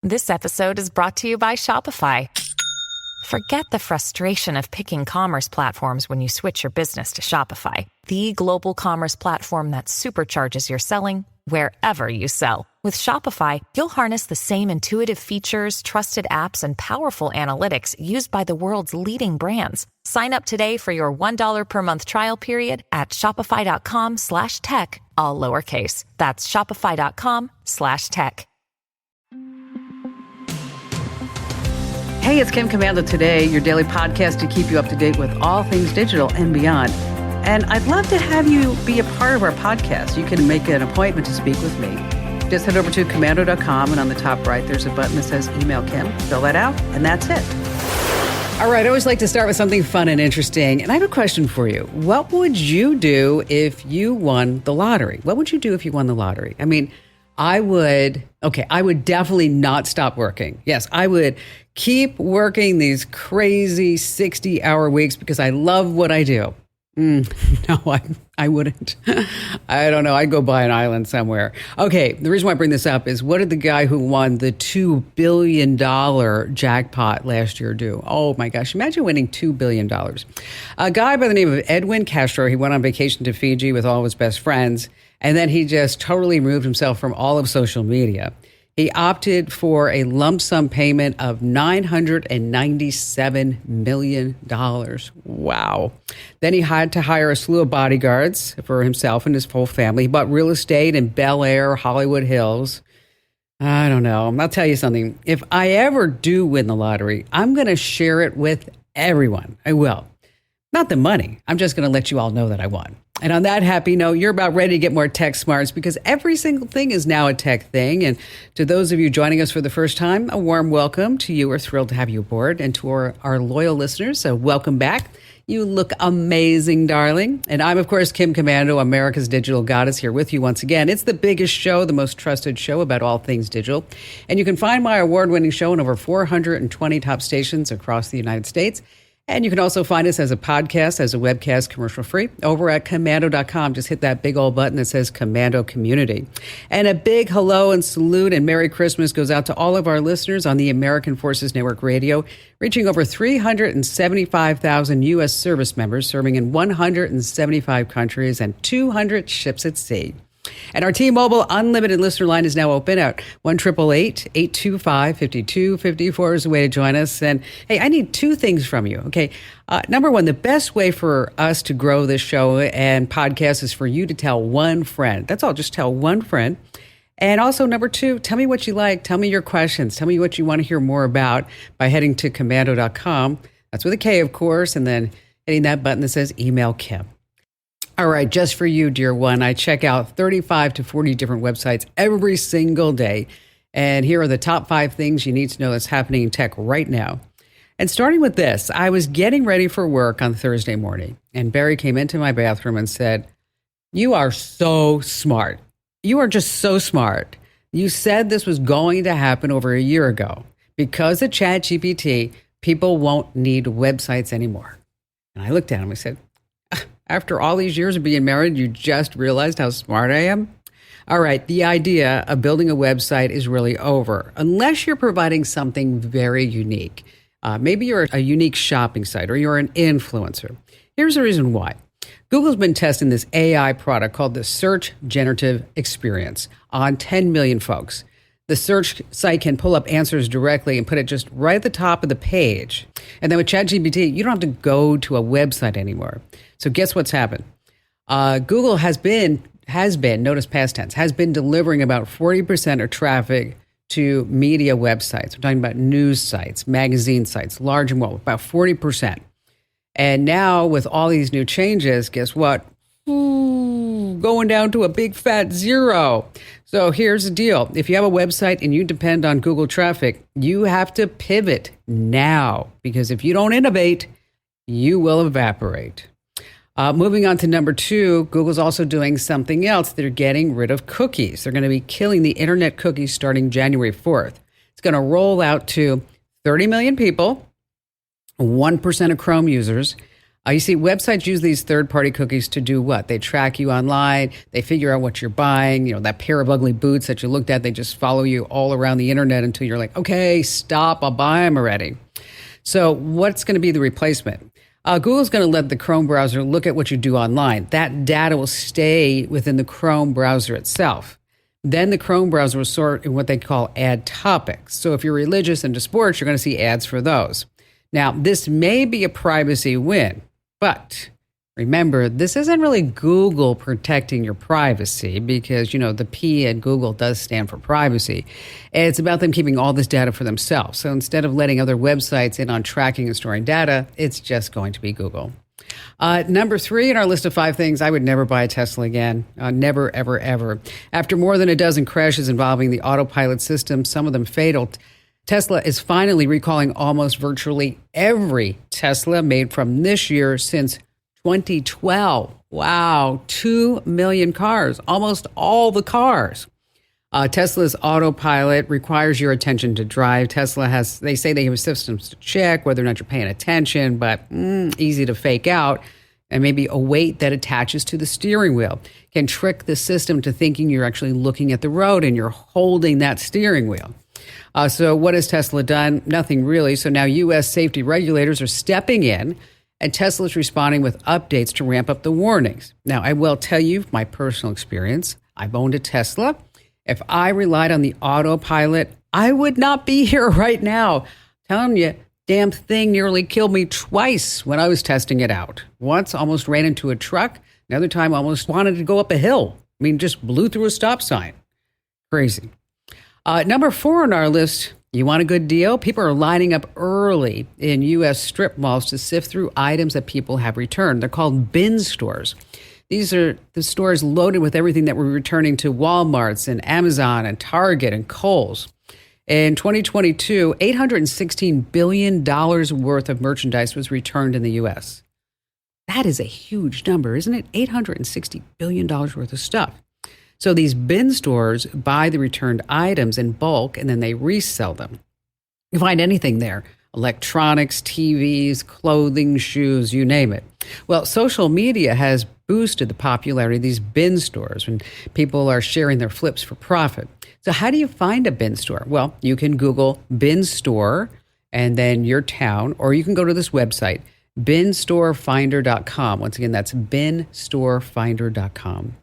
This episode is brought to you by Shopify. Forget the frustration of picking commerce platforms when you switch your business to Shopify, the global commerce platform that supercharges your selling wherever you sell. With Shopify, you'll harness the same intuitive features, trusted apps, and powerful analytics used by the world's leading brands. Sign up today for your $1 per month trial period at shopify.com/tech, all lowercase. That's shopify.com/tech. Hey, it's Kim Komando today, your daily podcast to keep you up to date with all things digital and beyond. And I'd love to have you be a part of our podcast. You can make an appointment to speak with me. Just head over to komando.com, and on the top right, there's a button that says Email Kim. Fill that out, and that's it. All right, I always like to start with something fun and interesting. And I have a question for you. What would you do if you won the lottery? What would you do if you won the lottery? I mean, I would definitely not stop working. Yes, I would keep working these crazy 60-hour weeks because I love what I do. No, I wouldn't. I don't know. I'd go buy an island somewhere. Okay, the reason why I bring this up is, what did the guy who won the $2 billion jackpot last year do? Oh my gosh, imagine winning $2 billion. A guy by the name of Edwin Castro, he went on vacation to Fiji with all of his best friends, and then he just totally removed himself from all of social media. He opted for a lump sum payment of $997 million. Wow. Then he had to hire a slew of bodyguards for himself and his whole family. He bought real estate in Bel Air, Hollywood Hills. I don't know. I'll tell you something. If I ever do win the lottery, I'm going to share it with everyone. I will. Not the money. I'm just going to let you all know that I won. And on that happy note, you're about ready to get more tech smarts because every single thing is now a tech thing. And to those of you joining us for the first time, a warm welcome to you. We're thrilled to have you aboard. And to our loyal listeners, so welcome back. You look amazing, darling. And I'm, of course, Kim Komando, America's digital goddess, here with you once again. It's the biggest show, the most trusted show about all things digital. And you can find my award-winning show in over 420 top stations across the United States. And you can also find us as a podcast, as a webcast, commercial-free, over at komando.com. Just hit that big old button that says Komando Community. And a big hello and salute and Merry Christmas goes out to all of our listeners on the American Forces Network Radio, reaching over 375,000 U.S. service members, serving in 175 countries and 200 ships at sea. And our T-Mobile Unlimited listener line is now open at 1-888-825-5254 is the way to join us. And hey, I need two things from you. Okay. Number one, the best way for us to grow this show and podcast is for you to tell one friend. That's all. Just tell one friend. And also, number two, tell me what you like. Tell me your questions. Tell me what you want to hear more about by heading to komando.com. That's with a K, of course. And then hitting that button that says Email Kim. All right, just for you, dear one, I check out 35 to 40 different websites every single day. And here are the top 5 things you need to know that's happening in tech right now. And starting with this, I was getting ready for work on Thursday morning, and Barry came into my bathroom and said, "You are so smart. You are just so smart. You said this was going to happen over a year ago. Because of ChatGPT, people won't need websites anymore." And I looked at him and I said, "After all these years of being married, you just realized how smart I am?" All right, the idea of building a website is really over, unless you're providing something very unique. Maybe you're a unique shopping site or you're an influencer. Here's the reason why. Google's been testing this AI product called the Search Generative Experience on 10 million folks. The search site can pull up answers directly and put it just right at the top of the page. And then with ChatGPT, you don't have to go to a website anymore. So guess what's happened? Google has been, notice past tense, has been delivering about 40% of traffic to media websites. We're talking about news sites, magazine sites, large and small, about 40%. And now with all these new changes, guess what? Going down to a big fat zero. So here's the deal. If you have a website and you depend on Google traffic, you have to pivot now, because if you don't innovate, you will evaporate. Moving on to number 2, Google's also doing something else. They're getting rid of cookies. They're going to be killing the internet cookies starting January 4th. It's going to roll out to 30 million people, 1% of Chrome users. You see, websites use these third-party cookies to do what? They track you online. They figure out what you're buying. You know, that pair of ugly boots that you looked at, they just follow you all around the internet until you're like, okay, stop, I'll buy them already. So what's going to be the replacement? Google's going to let the Chrome browser look at what you do online. That data will stay within the Chrome browser itself. Then the Chrome browser will sort in what they call ad topics. So if you're religious into sports, you're going to see ads for those. Now, this may be a privacy win. But remember, this isn't really Google protecting your privacy because, you know, the P at Google does stand for privacy. It's about them keeping all this data for themselves. So instead of letting other websites in on tracking and storing data, it's just going to be Google. Number 3 in our list of 5 things, I would never buy a Tesla again. Never, ever, ever. After more than a dozen crashes involving the autopilot system, some of them fatal, Tesla is finally recalling almost virtually every Tesla made from this year since 2012. Wow, 2 million cars, almost all the cars. Tesla's autopilot requires your attention to drive. They say they have systems to check whether or not you're paying attention, but easy to fake out. And maybe a weight that attaches to the steering wheel can trick the system to thinking you're actually looking at the road and you're holding that steering wheel. So what has Tesla done? Nothing really. So now U.S. safety regulators are stepping in, and Tesla is responding with updates to ramp up the warnings. Now, I will tell you my personal experience. I've owned a Tesla. If I relied on the autopilot, I would not be here right now. Telling you, damn thing nearly killed me twice when I was testing it out. Once, almost ran into a truck. Another time, almost wanted to go up a hill. I mean, just blew through a stop sign. Crazy. Number 4 on our list, you want a good deal? People are lining up early in U.S. strip malls to sift through items that people have returned. They're called bin stores. These are the stores loaded with everything that we're returning to Walmarts and Amazon and Target and Kohl's. In 2022, $816 billion worth of merchandise was returned in the U.S. That is a huge number, isn't it? $860 billion worth of stuff. So these bin stores buy the returned items in bulk and then they resell them. You find anything there. Electronics, TVs, clothing, shoes, you name it. Well, social media has boosted the popularity of these bin stores when people are sharing their flips for profit. So how do you find a bin store? Well, you can Google bin store and then your town, or you can go to this website, binstorefinder.com. Once again, that's binstorefinder.com.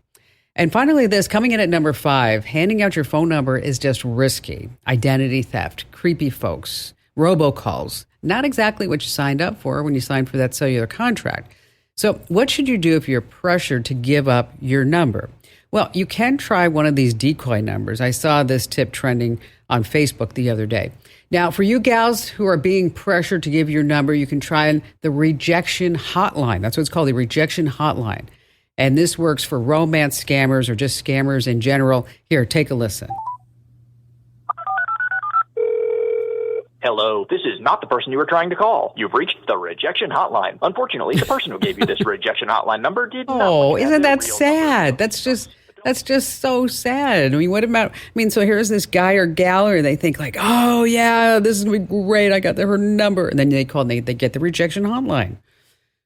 And finally, coming in at number 5, handing out your phone number is just risky. Identity theft, creepy folks, robocalls, not exactly what you signed up for when you signed for that cellular contract. So what should you do if you're pressured to give up your number? Well, you can try one of these decoy numbers. I saw this tip trending on Facebook the other day. Now, for you gals who are being pressured to give your number, you can try the rejection hotline. That's what it's called, the rejection hotline. And this works for romance scammers or just scammers in general. Here, take a listen. Hello, this is not the person you were trying to call. You've reached the rejection hotline. Unfortunately, the person who gave you this rejection hotline number did not. Oh, isn't that sad? That's just so sad. I mean, so here's this guy or gal, or they think like, oh yeah, this is gonna be great. I got her number. And then they call and they get the rejection hotline.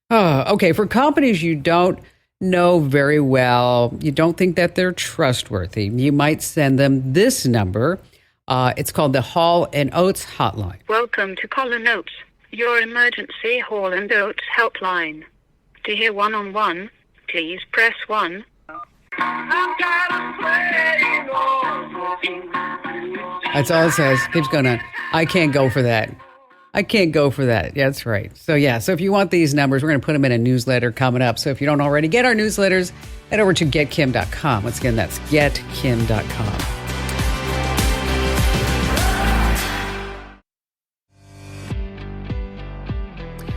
Oh, okay. For companies you don't know very well, you don't think that they're trustworthy, you might send them this number. It's called the Hall and Oates hotline. Welcome to Colin Oates, your emergency Hall and Oates helpline. To hear one-on-one, please press 1. That's all it says. Keeps going on. I can't go for that. Yeah, that's right. So if you want these numbers, we're going to put them in a newsletter coming up. So if you don't already get our newsletters, head over to getkim.com. Once again, that's getkim.com.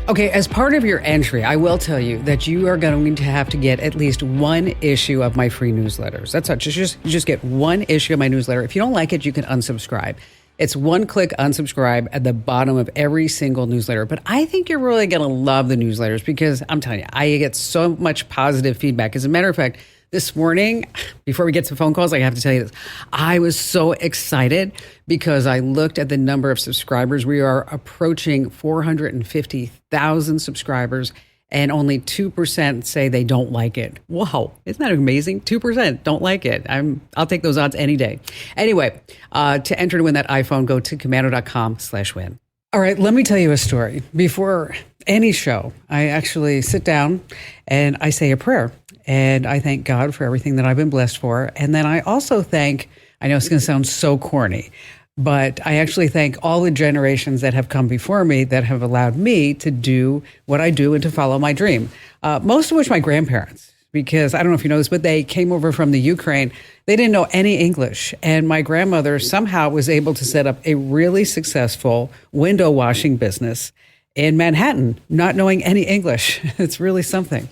Okay, as part of your entry, I will tell you that you are going to have to get at least one issue of my free newsletters. That's all. You just get one issue of my newsletter. If you don't like it, you can unsubscribe. It's one-click unsubscribe at the bottom of every single newsletter. But I think you're really going to love the newsletters because I'm telling you, I get so much positive feedback. As a matter of fact, this morning, before we get to phone calls, I have to tell you this. I was so excited because I looked at the number of subscribers. We are approaching 450,000 subscribers. and only 2% say they don't like it. Whoa, isn't that amazing? 2% don't like it. I'll take those odds any day. Anyway, to enter to win that iPhone, go to komando.com/win. All right, let me tell you a story. Before any show, I actually sit down and I say a prayer. And I thank God for everything that I've been blessed for. And then I also thank, I know it's going to sound so corny, but I actually thank all the generations that have come before me that have allowed me to do what I do and to follow my dream. Most of which my grandparents, because I don't know if you know this, but they came over from the Ukraine. They didn't know any English. And my grandmother somehow was able to set up a really successful window washing business in Manhattan, not knowing any English. It's really something.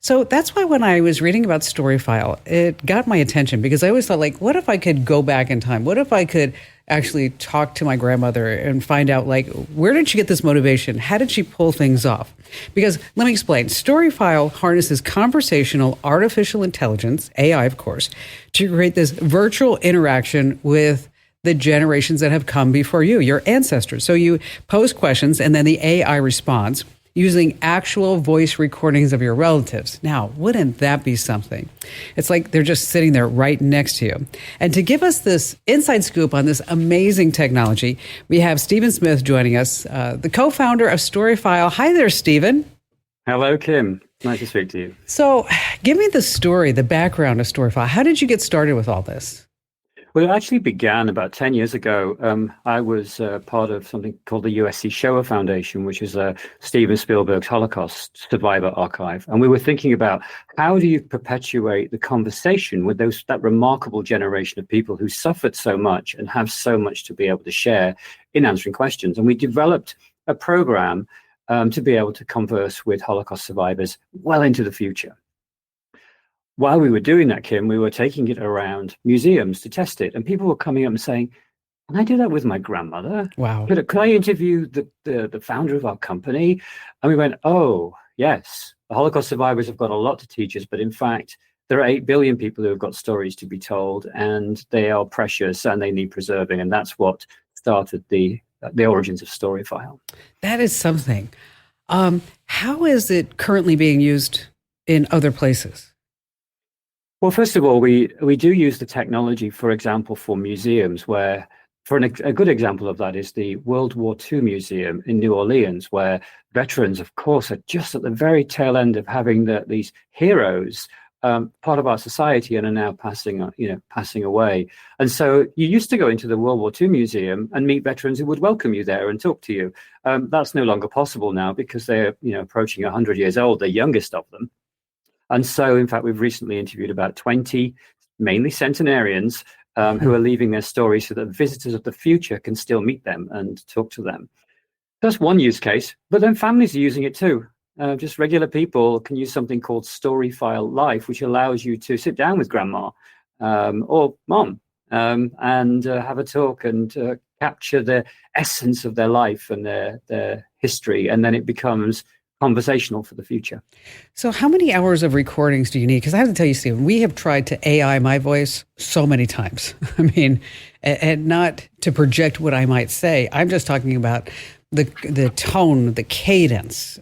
So that's why when I was reading about Storyfile, it got my attention because I always thought, like, what if I could go back in time? What if I could actually talk to my grandmother and find out, like, where did she get this motivation? How did she pull things off? Because let me explain. Storyfile harnesses conversational artificial intelligence, AI, of course, to create this virtual interaction with the generations that have come before you, your ancestors. So you pose questions and then the AI responds using actual voice recordings of your relatives. Now, wouldn't that be something? It's like they're just sitting there right next to you. And to give us this inside scoop on this amazing technology, we have Stephen Smith joining us, the co-founder of Storyfile. Hi there, Stephen. Hello, Kim. Nice to speak to you. So give me the story, the background of Storyfile. How did you get started with all this? Well, it actually began about 10 years ago. I was part of something called the USC Shoah Foundation, which is Steven Spielberg's Holocaust Survivor Archive. And we were thinking about how do you perpetuate the conversation with that remarkable generation of people who suffered so much and have so much to be able to share in answering questions. And we developed a program to be able to converse with Holocaust survivors well into the future. While we were doing that, Kim, we were taking it around museums to test it. And people were coming up and saying, can I do that with my grandmother? Wow. Could I interview the founder of our company? And we went, oh, yes, the Holocaust survivors have got a lot to teach us. But in fact, there are 8 billion people who have got stories to be told, and they are precious and they need preserving. And that's what started the origins of Storyfile. That is something. How is it currently being used in other places? Well, first of all, we do use the technology, for example, for museums where, a good example of that is the World War II Museum in New Orleans, where veterans, of course, are just at the very tail end of having these heroes part of our society and are now passing away. And so you used to go into the World War II Museum and meet veterans who would welcome you there and talk to you. That's no longer possible now because they're approaching 100 years old, the youngest of them. And so, in fact, we've recently interviewed about 20, mainly centenarians, who are leaving their stories so that visitors of the future can still meet them and talk to them. That's one use case, but then families are using it too. Just regular people can use something called Storyfile Life, which allows you to sit down with grandma or mom and have a talk and capture the essence of their life and their history, and then it becomes conversational for the future. So how many hours of recordings do you need? Because I have to tell you, Stephen, we have tried to AI my voice so many times. I mean, and not to project what I might say. I'm just talking about the tone, the cadence,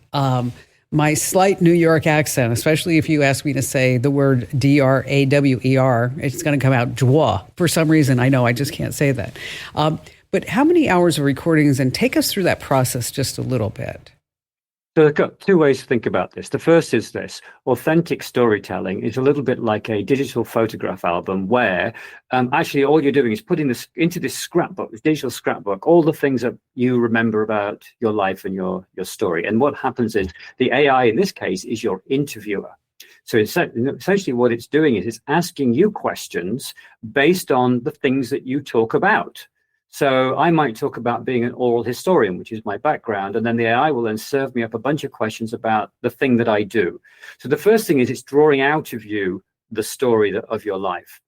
my slight New York accent, especially if you ask me to say the word D-R-A-W-E-R, it's going to come out joie. For some reason, I know I just can't say that. But how many hours of recordings? And take us through that process just a little bit. So I've got two ways to think about this. The first is this: authentic storytelling is a little bit like a digital photograph album where actually all you're doing is putting this into this scrapbook, this digital scrapbook, all the things that you remember about your life and your story. And what happens is the AI in this case is your interviewer. So essentially what it's doing is it's asking you questions based on the things that you talk about. So I might talk about being an oral historian, which is my background, and then the AI will then serve me up a bunch of questions about the thing that I do. So the first thing is it's drawing out of you the story of your life.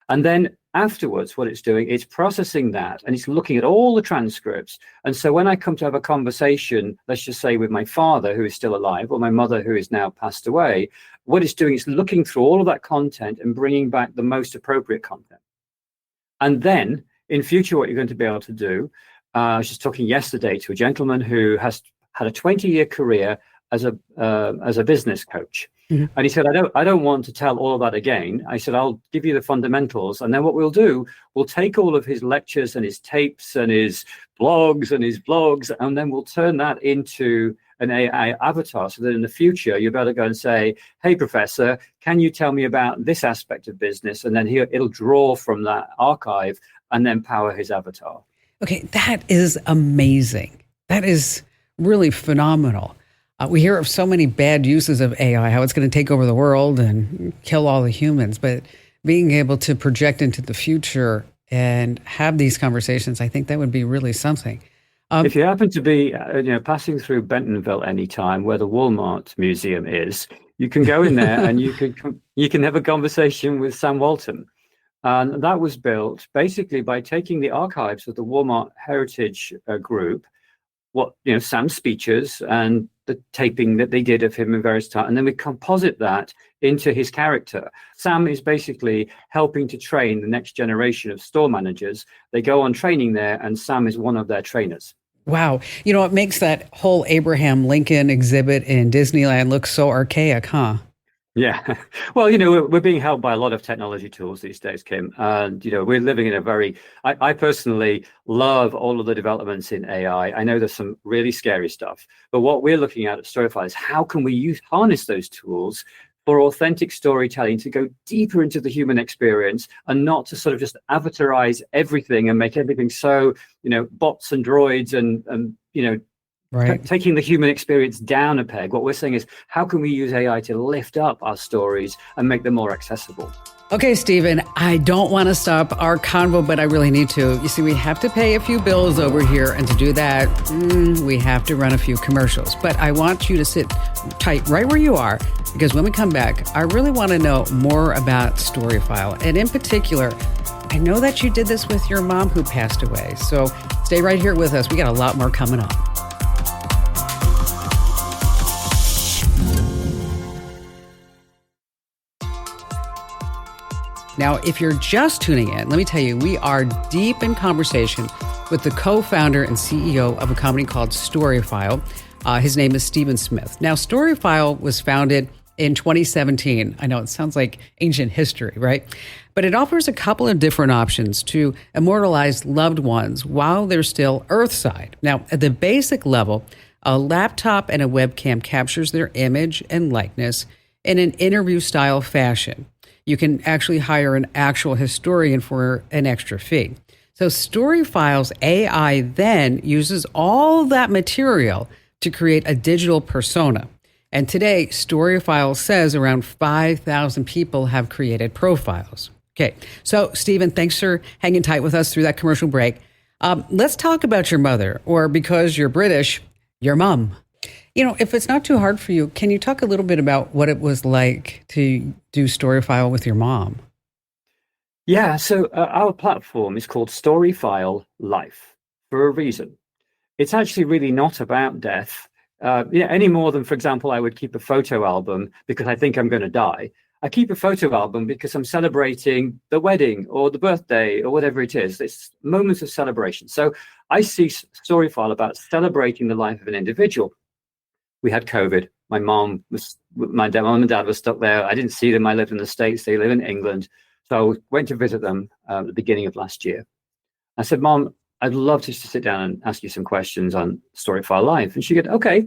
And then afterwards, what it's doing, it's processing that and it's looking at all the transcripts. And so when I come to have a conversation, let's just say with my father, who is still alive, or my mother, who is now passed away, what it's doing is looking through all of that content and bringing back the most appropriate content. And then in future, what you're going to be able to do, I was just talking yesterday to a gentleman who has had a 20-year career as a business coach. Mhm. And he said, I don't want to tell all of that again. I said, I'll give you the fundamentals. And then what we'll do, we'll take all of his lectures and his tapes and his blogs, and then we'll turn that into an AI avatar, so that in the future, you're able to go and say, hey, professor, can you tell me about this aspect of business? And then it'll draw from that archive and then power his avatar. Okay, that is amazing. That is really phenomenal. We hear of so many bad uses of AI, how it's going to take over the world and kill all the humans. But being able to project into the future and have these conversations, I think that would be really something. If you happen to be passing through Bentonville anytime, where the Walmart Museum is, you can go in there and you can have a conversation with Sam Walton. And that was built basically by taking the archives of the Walmart Heritage Group, Sam's speeches and the taping that they did of him in various times, and then we composite that into his character. Sam is basically helping to train the next generation of store managers. They go on training there, and Sam is one of their trainers. Wow. It makes that whole Abraham Lincoln exhibit in Disneyland look so archaic, huh? Yeah. Well, we're being helped by a lot of technology tools these days, Kim. And, we're living in I personally love all of the developments in AI. I know there's some really scary stuff, but what we're looking at Storyfile is how can we harness those tools for authentic storytelling to go deeper into the human experience and not to sort of just avatarize everything and make everything so, bots and droids and Right. Taking the human experience down a peg. What we're saying is, how can we use AI to lift up our stories and make them more accessible? Okay, Stephen, I don't want to stop our convo, but I really need to. You see, we have to pay a few bills over here. And to do that, we have to run a few commercials. But I want you to sit tight right where you are, because when we come back, I really want to know more about Storyfile. And in particular, I know that you did this with your mom who passed away. So stay right here with us. We got a lot more coming up. Now, if you're just tuning in, let me tell you, we are deep in conversation with the co-founder and CEO of a company called Storyfile. His name is Stephen Smith. Now, Storyfile was founded in 2017. I know it sounds like ancient history, right? But it offers a couple of different options to immortalize loved ones while they're still Earthside. Now, at the basic level, a laptop and a webcam captures their image and likeness in an interview-style fashion. You can actually hire an actual historian for an extra fee. So Storyfile's AI then uses all that material to create a digital persona. And today, Storyfile says around 5,000 people have created profiles. Okay, so Stephen, thanks for hanging tight with us through that commercial break. Let's talk about your mother, or because you're British, your mom. If it's not too hard for you, can you talk a little bit about what it was like to do Storyfile with your mom? Yeah, so our platform is called Storyfile Life for a reason. It's actually really not about death, any more than, for example, I would keep a photo album because I think I'm going to die. I keep a photo album because I'm celebrating the wedding or the birthday or whatever it is. It's moments of celebration. So I see Storyfile about celebrating the life of an individual. We had COVID. My mom and dad were stuck there. I didn't see them. I lived in the States. They live in England. So I went to visit them at the beginning of last year. I said, Mom, I'd love to sit down and ask you some questions on Storyfile Live. And she said, okay.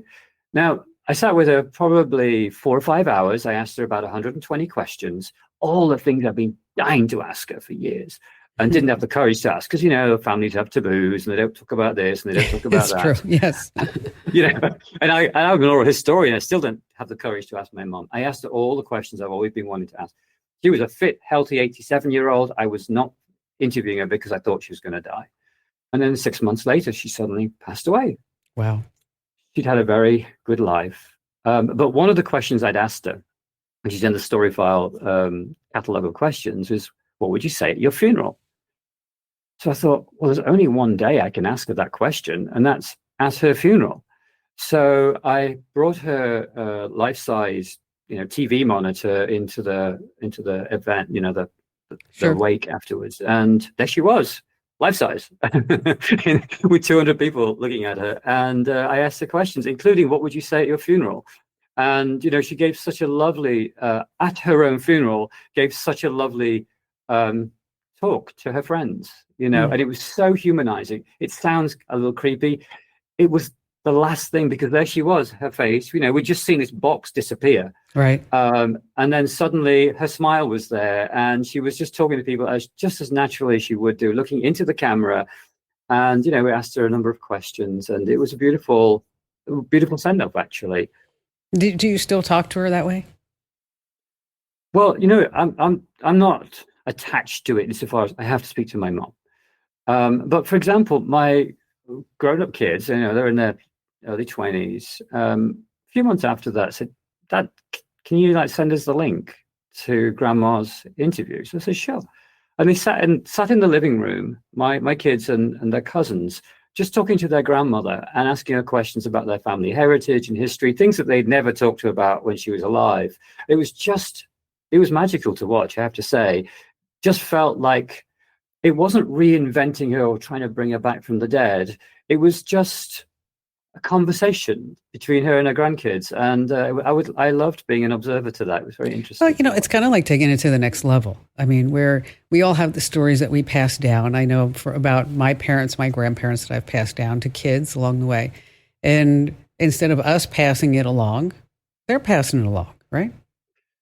Now, I sat with her probably 4 or 5 hours. I asked her about 120 questions, all the things I've been dying to ask her for years, and didn't have the courage to ask because, families have taboos and they don't talk about this and they don't talk about that. True. Yes. And I'm an oral historian. I still don't have the courage to ask my mom. I asked her all the questions I've always been wanting to ask. She was a fit, healthy 87-year-old. I was not interviewing her because I thought she was going to die. And then 6 months later, she suddenly passed away. Wow. She'd had a very good life. But one of the questions I'd asked her, which is in the Storyfile catalog of questions, is, what would you say at your funeral? So I thought, well, there's only one day I can ask her that question, and that's at her funeral. So I brought her life-size, TV monitor into the event, the Sure. wake afterwards, and there she was, life size, with 200 people looking at her. And I asked her questions, including, what would you say at your funeral? And, she gave such a lovely, at her own funeral, gave such a lovely talk to her friends, and it was so humanizing. It sounds a little creepy. It was the last thing, because there she was, her face, we'd just seen this box disappear. Right. And then suddenly her smile was there, and she was just talking to people just as naturally as she would do, looking into the camera. And, we asked her a number of questions, and it was a beautiful send-off, actually. Do you still talk to her that way? Well, I'm not attached to it insofar as I have to speak to my mom. But for example, my grown-up kids, they're in their early 20s. A few months after that, said, "Dad, can you send us the link to Grandma's interview?" So I said, "Sure." And they sat in the living room, my kids and their cousins, just talking to their grandmother and asking her questions about their family heritage and history, things that they'd never talked to her about when she was alive. It was magical to watch, I have to say. Just felt like it wasn't reinventing her or trying to bring her back from the dead. It was just a conversation between her and her grandkids. And I loved being an observer to that. It was very interesting. Well, it's kind of like taking it to the next level. I mean, where we all have the stories that we pass down. I know about my parents, my grandparents, that I've passed down to kids along the way. And instead of us passing it along, they're passing it along, right?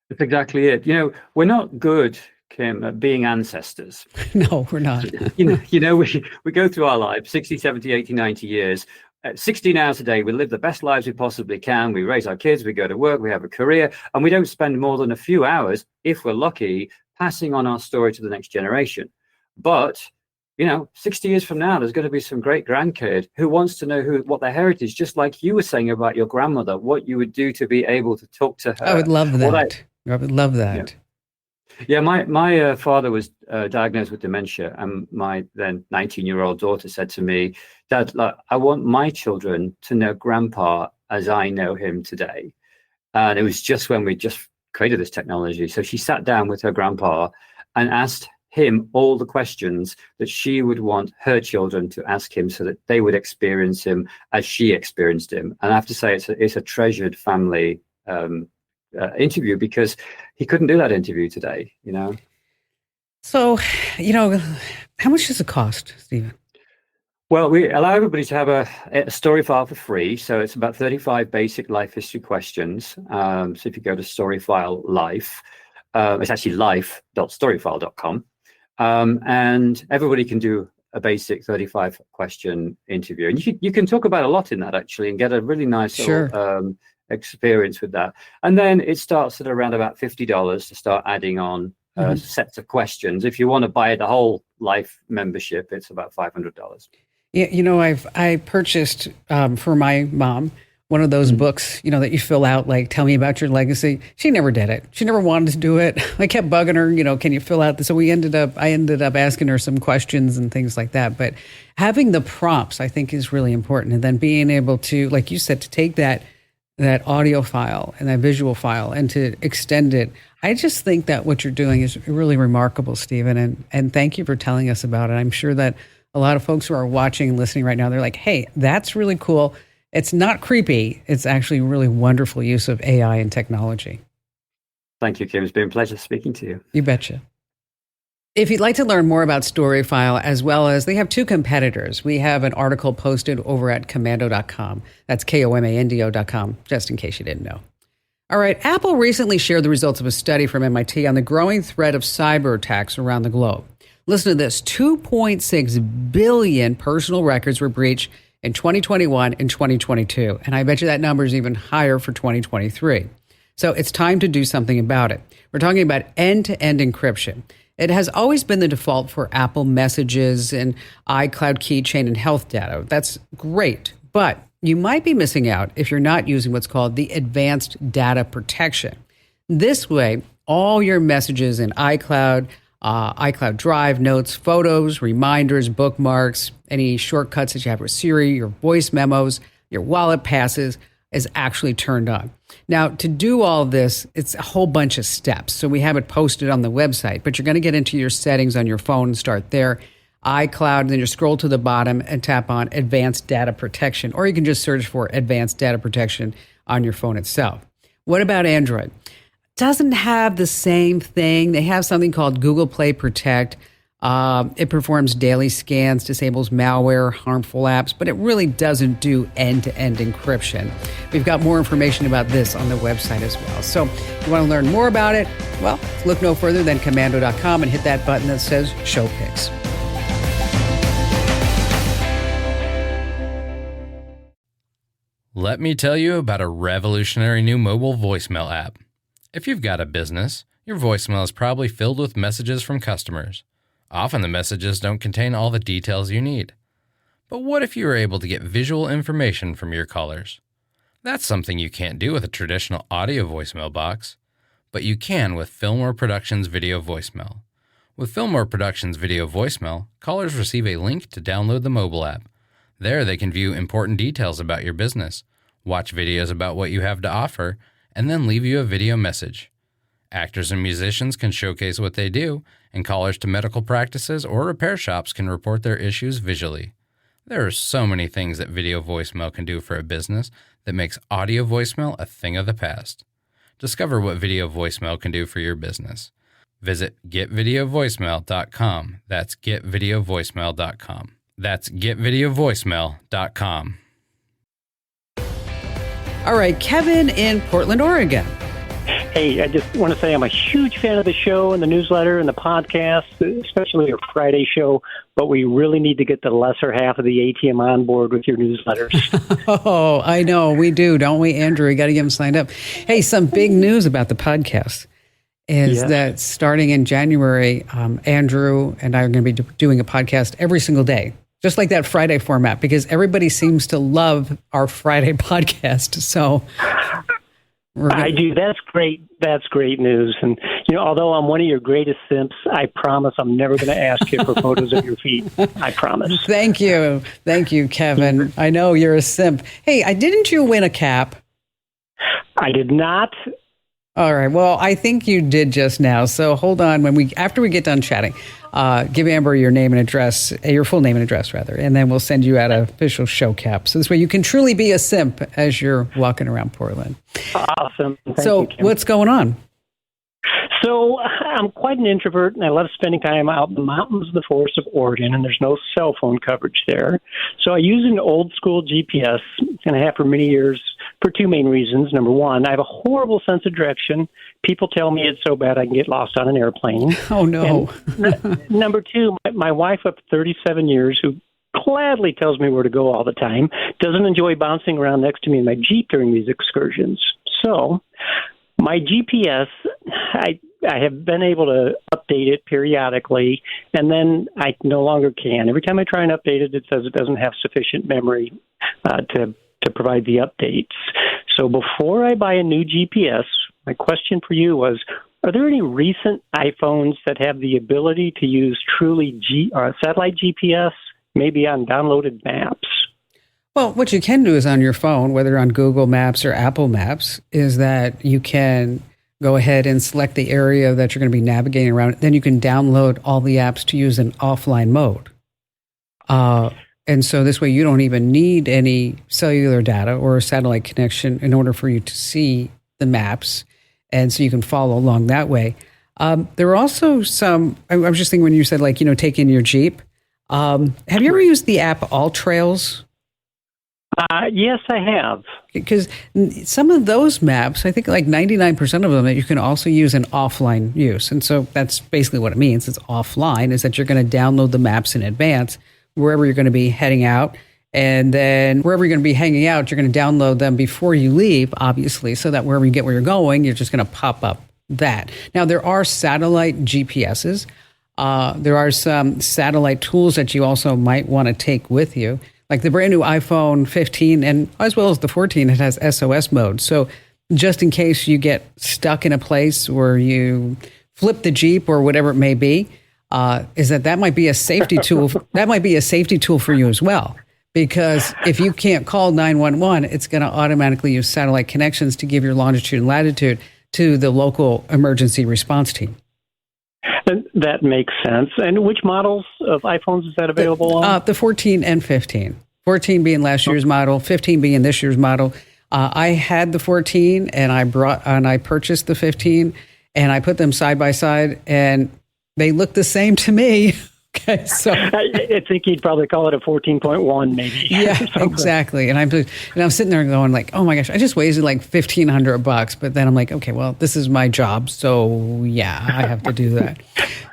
That's exactly it. We're not good, Kim, at being ancestors. No, we're not. We go through our lives, 60, 70, 80, 90 years. 16 hours a day, we live the best lives we possibly can. We raise our kids, we go to work, we have a career, and we don't spend more than a few hours, if we're lucky, passing on our story to the next generation. But, 60 years from now, there's going to be some great grandkid who wants to know what their heritage, just like you were saying about your grandmother, what you would do to be able to talk to her. I would love that. I would love that. Yeah, my father was diagnosed with dementia, and my then 19-year-old daughter said to me, "Dad, I want my children to know Grandpa as I know him today." And it was just when we just created this technology. So she sat down with her grandpa and asked him all the questions that she would want her children to ask him, so that they would experience him as she experienced him. And I have to say, it's a treasured family interview, because he couldn't do that interview today, So, how much does it cost, Stephen? Well, we allow everybody to have a story file for free. So it's about 35 basic life history questions. So if you go to Storyfile Life, it's actually life.storyfile.com. And everybody can do a basic 35 question interview. And you can talk about a lot in that, actually, and get a really nice little, experience with that. And then it starts at around about $50 to start adding on sets of questions. If you want to buy the whole life membership, it's about $500. Yeah, I purchased for my mom one of those books, that you fill out, like, tell me about your legacy. She never did it. She never wanted to do it. I kept bugging her, can you fill out this? So I ended up asking her some questions and things like that. But having the prompts, I think, is really important. And then being able to, like you said, to take that audio file and that visual file and to extend it. I just think that what you're doing is really remarkable, Stephen. And thank you for telling us about it. I'm sure that a lot of folks who are watching and listening right now, they're like, hey, that's really cool. It's not creepy. It's actually really wonderful use of AI and technology. Thank you, Kim. It's been a pleasure speaking to you. You betcha. If you'd like to learn more about Storyfile, as well as they have two competitors, we have an article posted over at komando.com. That's komando.com, just in case you didn't know. All right, Apple recently shared the results of a study from MIT on the growing threat of cyber attacks around the globe. Listen to this, 2.6 billion personal records were breached in 2021 and 2022. And I bet you that number is even higher for 2023. So it's time to do something about it. We're talking about end-to-end encryption. It has always been the default for Apple Messages and iCloud Keychain and health data. That's great, but you might be missing out if you're not using what's called the Advanced Data Protection. This way, all your messages in iCloud, iCloud Drive, Notes, Photos, Reminders, Bookmarks, any shortcuts that you have with Siri, your voice memos, your wallet passes is actually turned on. Now, to do all this, it's a whole bunch of steps. So we have it posted on the website, but you're going to get into your settings on your phone and start there. iCloud, and then you scroll to the bottom and tap on Advanced Data Protection, or you can just search for Advanced Data Protection on your phone itself. What about Android? Doesn't have the same thing. They have something called Google Play Protect. It performs daily scans, disables malware, harmful apps, but it really doesn't do end-to-end encryption. We've got more information about this on the website as well. So if you want to learn more about it, well, look no further than Komando.com and hit that button that says Show Picks. Let me tell you about a revolutionary new mobile voicemail app. If you've got a business, your voicemail is probably filled with messages from customers. Often the messages don't contain all the details you need. But what if you were able to get visual information from your callers? That's something you can't do with a traditional audio voicemail box, but you can with Fillmore Productions Video Voicemail. With Fillmore Productions Video Voicemail, callers receive a link to download the mobile app. There they can view important details about your business, watch videos about what you have to offer, and then leave you a video message. Actors and musicians can showcase what they do, and callers to medical practices or repair shops can report their issues visually. There are so many things that video voicemail can do for a business that makes audio voicemail a thing of the past. Discover what video voicemail can do for your business. Visit getvideovoicemail.com. That's getvideovoicemail.com. That's getvideovoicemail.com. All right, Kevin in Portland, Oregon. Hey, I just want to say I'm a huge fan of the show and the newsletter and the podcast, especially your Friday show, but we really need to get the lesser half of the ATM on board with your newsletters. Oh, I know. We do, don't we, Andrew? We got to get them signed up. Hey, some big news about the podcast is that starting in January, Andrew and I are going to be doing a podcast every single day, just like that Friday format, because everybody seems to love our Friday podcast. So I do. That's great. That's great news. And, although I'm one of your greatest simps, I promise I'm never going to ask you for photos of your feet. I promise. Thank you. Thank you, Kevin. I know you're a simp. Hey, didn't you win a cap? I did not. All right. Well, I think you did just now. So hold on. After we get done chatting, give Amber your name and address, your full name and address, rather, and then we'll send you out an official show cap. So this way you can truly be a simp as you're walking around Portland. Awesome. Thank you, Kim. What's going on? So I'm quite an introvert, and I love spending time out in the mountains of the forests of Oregon, and there's no cell phone coverage there. So I use an old-school GPS, and I have for many years for two main reasons. Number one, I have a horrible sense of direction. People tell me it's so bad I can get lost on an airplane. Oh, no. Number two, my wife of 37 years, who gladly tells me where to go all the time, doesn't enjoy bouncing around next to me in my Jeep during these excursions. So my GPS, I have been able to update it periodically, and then I no longer can. Every time I try and update it, it says it doesn't have sufficient memory to provide the updates. So before I buy a new GPS, my question for you was, are there any recent iPhones that have the ability to use truly satellite GPS, maybe on downloaded maps? Well, what you can do is on your phone, whether on Google Maps or Apple Maps, is that you can go ahead and select the area that you're going to be navigating around. Then you can download all the apps to use in offline mode. And so this way you don't even need any cellular data or a satellite connection in order for you to see the maps. And so you can follow along that way. There are also some, I was just thinking when you said take in your Jeep. Have you ever used the app AllTrails? Yes, I have. Because some of those maps, I think 99% of them, that you can also use in offline use. And so that's basically what it means. It's offline, is that you're going to download the maps in advance wherever you're going to be heading out. And then wherever you're going to be hanging out, you're going to download them before you leave, obviously, so that wherever you get where you're going, you're just going to pop up that. Now, there are satellite GPSs. There are some satellite tools that you also might want to take with you. Like the brand new iPhone 15 and as well as the 14, it has SOS mode. So just in case you get stuck in a place where you flip the Jeep or whatever it may be, that might be a safety tool. That might be a safety tool for you as well. Because if you can't call 911, it's going to automatically use satellite connections to give your longitude and latitude to the local emergency response team. And that makes sense. And which models of iPhones is that available on? The 14 and 15. 14 being last year's model, 15 being this year's model. I had the 14 and I purchased the 15 and I put them side by side and they look the same to me. Okay, so I think he'd probably call it a 14.1, maybe. Yeah, exactly. And I'm sitting there going like, oh my gosh, I just wasted like $1,500. But then I'm like, okay, well, this is my job, so yeah, I have to do that.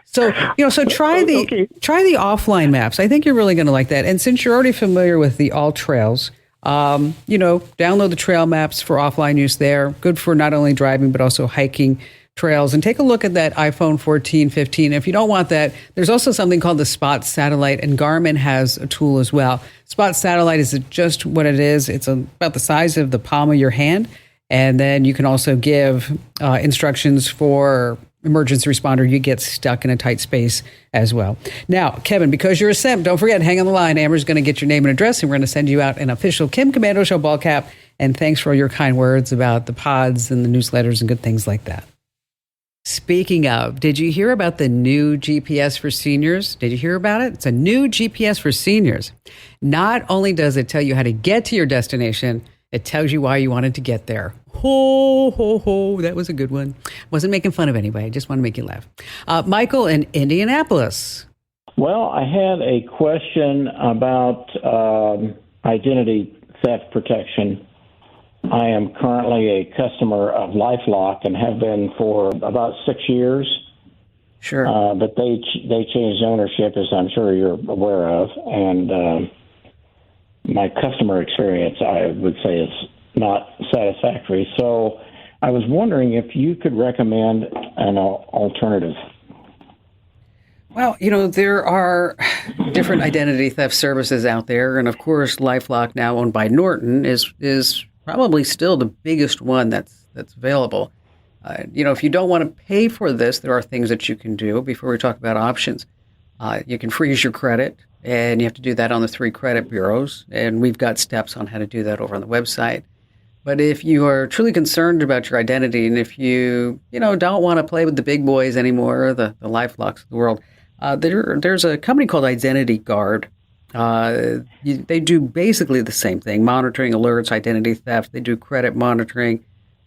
So try the offline maps. I think you're really going to like that. And since you're already familiar with the All Trails, download the trail maps for offline use there. Good for not only driving but also hiking trails, and take a look at that iPhone 14, 15. If you don't want that, there's also something called the Spot Satellite, and Garmin has a tool as well. Spot Satellite is just what it is. It's about the size of the palm of your hand, and then you can also give instructions for emergency responder. You get stuck in a tight space as well. Now, Kevin, because you're a simp, don't forget, hang on the line. Amber's going to get your name and address, and we're going to send you out an official Kim Komando Show ball cap. And thanks for all your kind words about the pods and the newsletters and good things like that. Speaking of, did you hear about the new GPS for seniors? Did you hear about it? It's a new GPS for seniors. Not only does it tell you how to get to your destination, it tells you why you wanted to get there. Ho, ho, ho. That was a good one. Wasn't making fun of anybody. I just want to make you laugh. Michael in Indianapolis. Well, I had a question about identity theft protection. I am currently a customer of LifeLock and have been for about 6 years. Sure. But they changed ownership, as I'm sure you're aware of, and my customer experience, I would say, is not satisfactory. So I was wondering if you could recommend an alternative. Well, there are different identity theft services out there, and of course, LifeLock, now owned by Norton, is probably still the biggest one that's available. If you don't want to pay for this, there are things that you can do before we talk about options. You can freeze your credit, and you have to do that on the 3 credit bureaus, and we've got steps on how to do that over on the website. But if you are truly concerned about your identity, and if you don't want to play with the big boys anymore, the LifeLocks of the world, there's a company called Identity Guard. They do basically the same thing: monitoring alerts, identity theft. They do credit monitoring.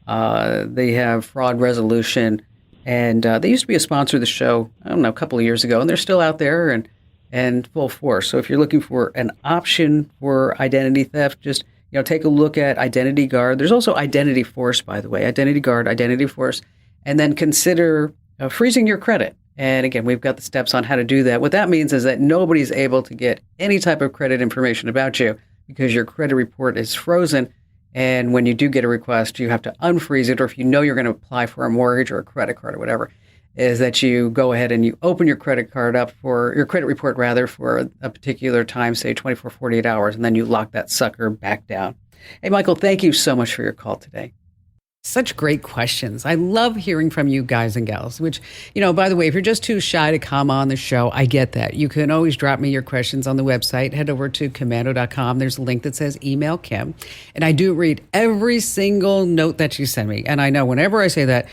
They have fraud resolution, and they used to be a sponsor of the show, I don't know, a couple of years ago, and they're still out there and full force. So if you're looking for an option for identity theft, just take a look at Identity Guard. There's also Identity Force, by the way. Identity Guard, Identity Force, and then consider freezing your credit. And again, we've got the steps on how to do that. What that means is that nobody's able to get any type of credit information about you because your credit report is frozen. And when you do get a request, you have to unfreeze it. Or if you're going to apply for a mortgage or a credit card or whatever, is that you go ahead and you open your credit card up for your credit report, rather, for a particular time, say 24, 48 hours, and then you lock that sucker back down. Hey, Michael, thank you so much for your call today. Such great questions. I love hearing from you guys and gals, which, by the way, if you're just too shy to come on the show, I get that. You can always drop me your questions on the website. Head over to komando.com. There's a link that says email Kim. And I do read every single note that you send me. And I know whenever I say that,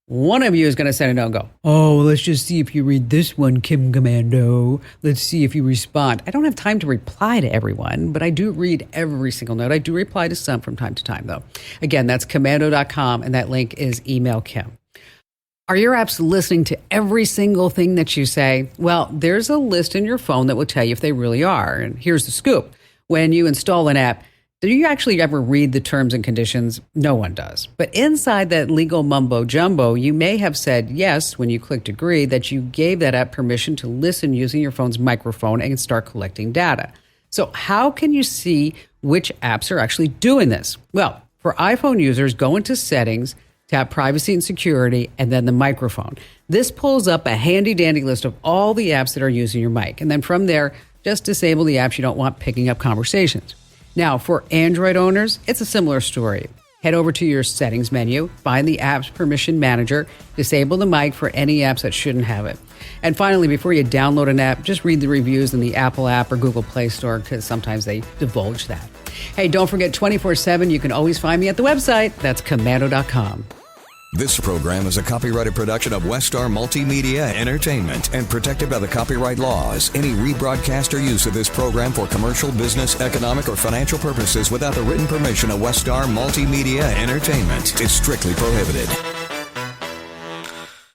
one of you is going to send a note and go, oh, let's just see if you read this one, Kim Komando. Let's see if you respond. I don't have time to reply to everyone, but I do read every single note. I do reply to some from time to time, though. Again, that's komando.com, and that link is email Kim. Are your apps listening to every single thing that you say? Well, there's a list in your phone that will tell you if they really are. And here's the scoop. When you install an app, do you actually ever read the terms and conditions? No one does. But inside that legal mumbo jumbo, you may have said yes when you clicked agree that you gave that app permission to listen using your phone's microphone and start collecting data. So how can you see which apps are actually doing this? Well, for iPhone users, go into settings, tap privacy and security, and then the microphone. This pulls up a handy dandy list of all the apps that are using your mic. And then from there, just disable the apps you don't want picking up conversations. Now, for Android owners, it's a similar story. Head over to your settings menu, find the app's permission manager, disable the mic for any apps that shouldn't have it. And finally, before you download an app, just read the reviews in the Apple app or Google Play Store, because sometimes they divulge that. Hey, don't forget 24/7, you can always find me at the website. That's komando.com. This program is a copyrighted production of Westar Multimedia Entertainment and protected by the copyright laws. Any rebroadcast or use of this program for commercial, business, economic, or financial purposes without the written permission of Westar Multimedia Entertainment is strictly prohibited.